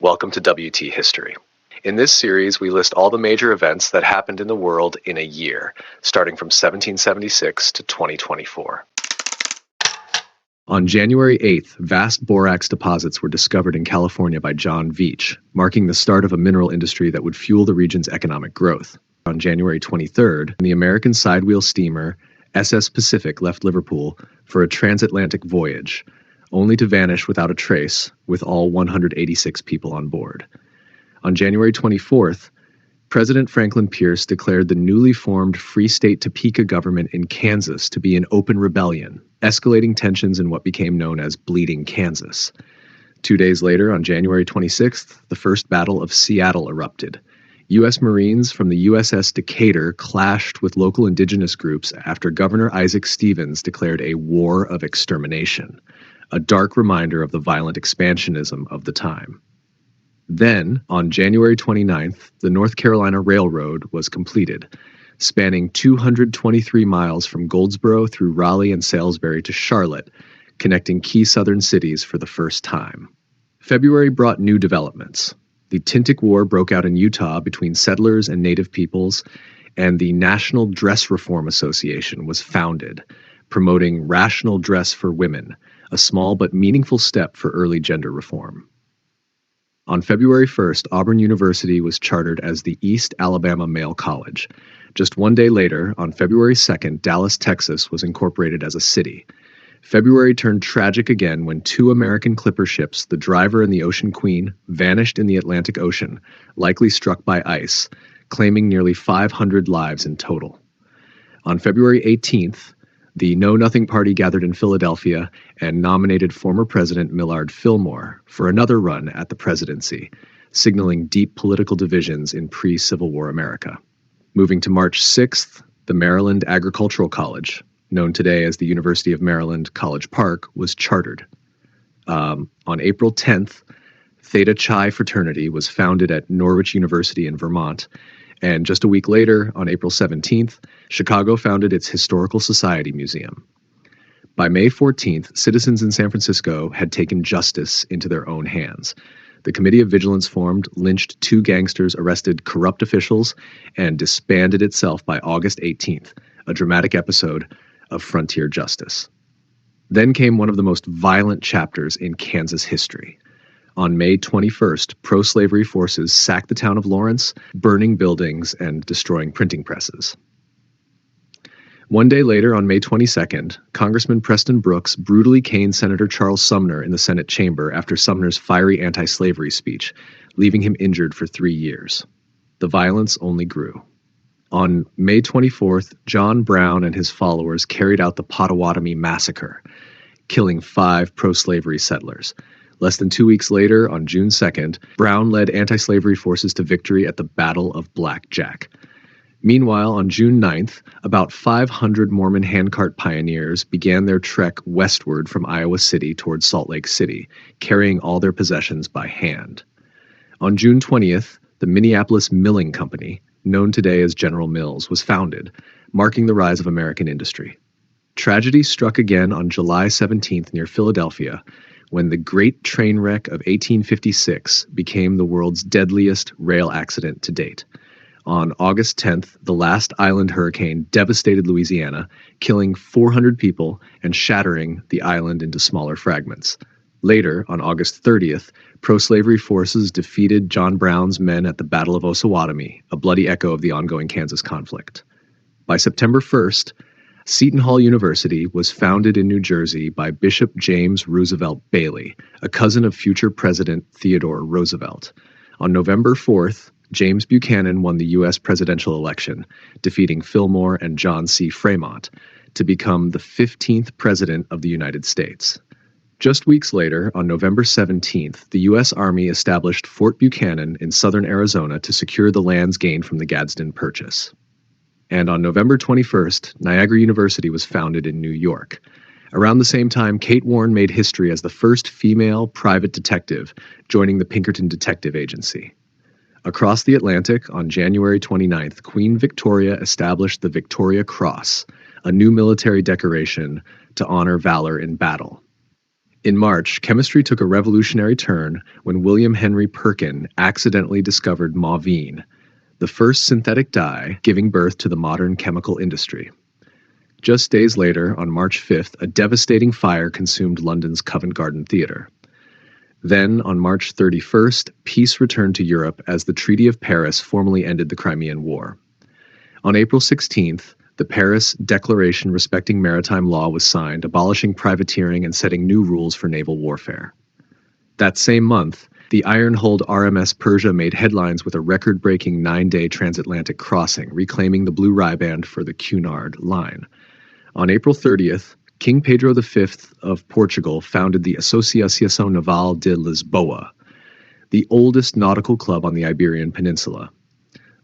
Welcome to WT History. In this series, we list all the major events that happened in the world in a year, starting from 1776 to 2024. On January 8th, vast borax deposits were discovered in California by John Veitch, marking the start of a mineral industry that would fuel the region's economic growth. On January 23rd, the American sidewheel steamer SS Pacific left Liverpool for a transatlantic voyage, only to vanish without a trace, with all 186 people on board. On January 24th, President Franklin Pierce declared the newly formed Free State Topeka government in Kansas to be an open rebellion, escalating tensions in what became known as Bleeding Kansas. 2 days later, on January 26th, the First Battle of Seattle erupted. U.S. Marines from the USS Decatur clashed with local indigenous groups after Governor Isaac Stevens declared a war of extermination, a dark reminder of the violent expansionism of the time. Then, on January 29th, the North Carolina Railroad was completed, spanning 223 miles from Goldsboro through Raleigh and Salisbury to Charlotte, connecting key southern cities for the first time. February brought new developments. The Tintic War broke out in Utah between settlers and native peoples, and the National Dress Reform Association was founded, promoting rational dress for women, a small but meaningful step for early gender reform. On February 1st, Auburn University was chartered as the East Alabama Male College. Just 1 day later, on February 2nd, Dallas, Texas was incorporated as a city. February turned tragic again when 2 American clipper ships, the Driver and the Ocean Queen, vanished in the Atlantic Ocean, likely struck by ice, claiming nearly 500 lives in total. On February 18th, the Know Nothing Party gathered in Philadelphia and nominated former President Millard Fillmore for another run at the presidency, signaling deep political divisions in pre-Civil War America. Moving to March 6th, the Maryland Agricultural College, known today as the University of Maryland College Park, was chartered. On April 10th, Theta Chi fraternity was founded at Norwich University in Vermont, and just a week later, on April 17th, Chicago founded its Historical Society Museum. By May 14th, citizens in San Francisco had taken justice into their own hands. The Committee of Vigilance formed, lynched 2 gangsters, arrested corrupt officials, and disbanded itself by August 18th, a dramatic episode of frontier justice. Then came one of the most violent chapters in Kansas history. On May 21st, pro-slavery forces sacked the town of Lawrence, burning buildings and destroying printing presses. 1 day later, on May 22nd, Congressman Preston Brooks brutally caned Senator Charles Sumner in the Senate chamber after Sumner's fiery anti-slavery speech, leaving him injured for 3 years. The violence only grew. On May 24th, John Brown and his followers carried out the Potawatomi Massacre, killing 5 pro-slavery settlers. Less than 2 weeks later, on June 2nd, Brown led anti-slavery forces to victory at the Battle of Black Jack. Meanwhile, on June 9th, about 500 Mormon handcart pioneers began their trek westward from Iowa City towards Salt Lake City, carrying all their possessions by hand. On June 20th, the Minneapolis Milling Company, known today as General Mills, was founded, marking the rise of American industry. Tragedy struck again on July 17th near Philadelphia, when the Great Train Wreck of 1856 became the world's deadliest rail accident to date. On August 10th, the last island hurricane devastated Louisiana, killing 400 people and shattering the island into smaller fragments. Later, on August 30th, pro-slavery forces defeated John Brown's men at the Battle of Osawatomie, a bloody echo of the ongoing Kansas conflict. By September 1st, Seton Hall University was founded in New Jersey by Bishop James Roosevelt Bailey, a cousin of future President Theodore Roosevelt. On November 4th, James Buchanan won the U.S. presidential election, defeating Fillmore and John C. Fremont, to become the 15th President of the United States. Just weeks later, on November 17th, the U.S. Army established Fort Buchanan in southern Arizona to secure the lands gained from the Gadsden Purchase. And on November 21st, Niagara University was founded in New York. Around the same time, Kate Warren made history as the first female private detective, joining the Pinkerton Detective Agency. Across the Atlantic, on January 29th, Queen Victoria established the Victoria Cross, a new military decoration to honor valor in battle. In March, chemistry took a revolutionary turn when William Henry Perkin accidentally discovered mauveine, the first synthetic dye giving birth to the modern chemical industry. Just days later, on March 5th, a devastating fire consumed London's Covent Garden Theatre. Then, on March 31st, peace returned to Europe as the Treaty of Paris formally ended the Crimean War. On April 16th, the Paris Declaration respecting maritime law was signed, abolishing privateering and setting new rules for naval warfare. That same month, the iron-hulled RMS Persia made headlines with a record-breaking 9-day transatlantic crossing, reclaiming the blue riband for the Cunard Line. On April 30th, King Pedro V of Portugal founded the Associação Naval de Lisboa, the oldest nautical club on the Iberian Peninsula.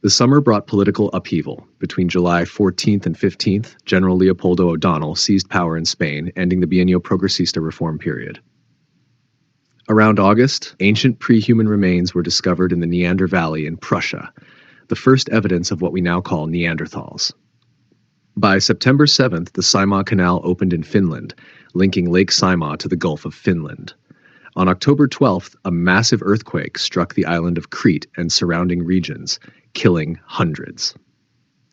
The summer brought political upheaval. Between July 14th and 15th, General Leopoldo O'Donnell seized power in Spain, ending the Bienio Progresista reform period. Around August, ancient pre-human remains were discovered in the Neander Valley in Prussia, the first evidence of what we now call Neanderthals. By September 7th, the Saimaa Canal opened in Finland, linking Lake Saimaa to the Gulf of Finland. On October 12th, a massive earthquake struck the island of Crete and surrounding regions, killing hundreds.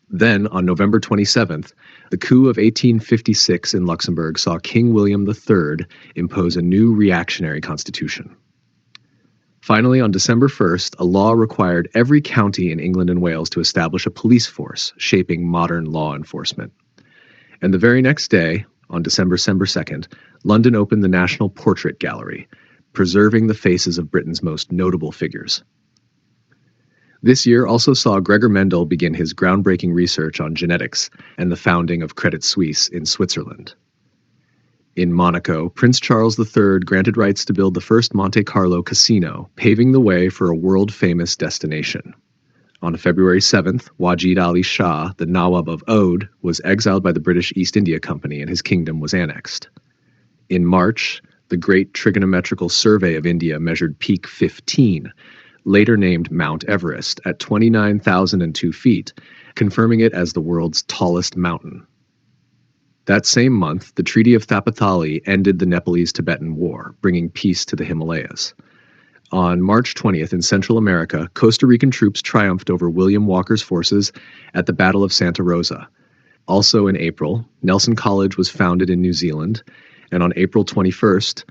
Then, on November 27th, the coup of 1856 in Luxembourg saw King William III impose a new reactionary constitution. Finally, on December 1st, a law required every county in England and Wales to establish a police force, shaping modern law enforcement. And the very next day, on December 2nd, London opened the National Portrait Gallery, preserving the faces of Britain's most notable figures. This year also saw Gregor Mendel begin his groundbreaking research on genetics and the founding of Credit Suisse in Switzerland. In Monaco, Prince Charles III granted rights to build the first Monte Carlo casino, paving the way for a world-famous destination. On February 7th, Wajid Ali Shah, the Nawab of Oudh, was exiled by the British East India Company and his kingdom was annexed. In March, the Great Trigonometrical Survey of India measured Peak 15, later named Mount Everest, at 29,002 feet, confirming it as the world's tallest mountain. That same month, the Treaty of Thapatali ended the Nepalese-Tibetan War, bringing peace to the Himalayas. On March 20th, in Central America, Costa Rican troops triumphed over William Walker's forces at the Battle of Santa Rosa. Also in April, Nelson College was founded in New Zealand, and on April 21st,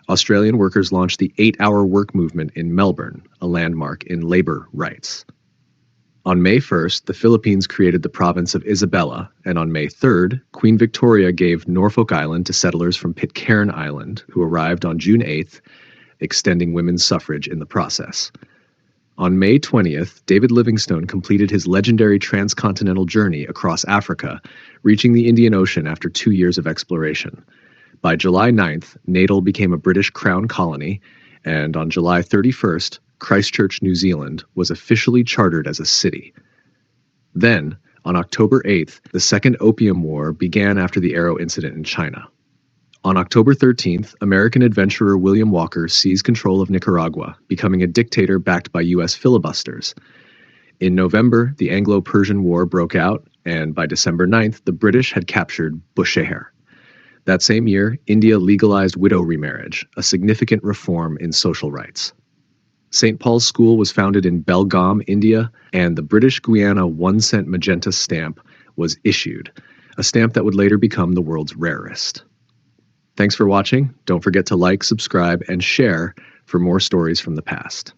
Australian workers launched the 8-hour work movement in Melbourne, a landmark in labor rights. On May 1st, the Philippines created the province of Isabela, and on May 3rd, Queen Victoria gave Norfolk Island to settlers from Pitcairn Island, who arrived on June 8th, extending women's suffrage in the process. On May 20th, David Livingstone completed his legendary transcontinental journey across Africa, reaching the Indian Ocean after 2 years of exploration. By July 9th, Natal became a British Crown colony, and on July 31st, Christchurch, New Zealand, was officially chartered as a city. Then, on October 8th, the Second Opium War began after the Arrow incident in China. On October 13th, American adventurer William Walker seized control of Nicaragua, becoming a dictator backed by U.S. filibusters. In November, the Anglo-Persian War broke out, and by December 9th, the British had captured Bushehr. That same year, India legalized widow remarriage, a significant reform in social rights. St. Paul's School was founded in Belgaum, India, and the British Guiana 1-cent magenta stamp was issued, a stamp that would later become the world's rarest. Thanks for watching. Don't forget to like, subscribe, and share for more stories from the past.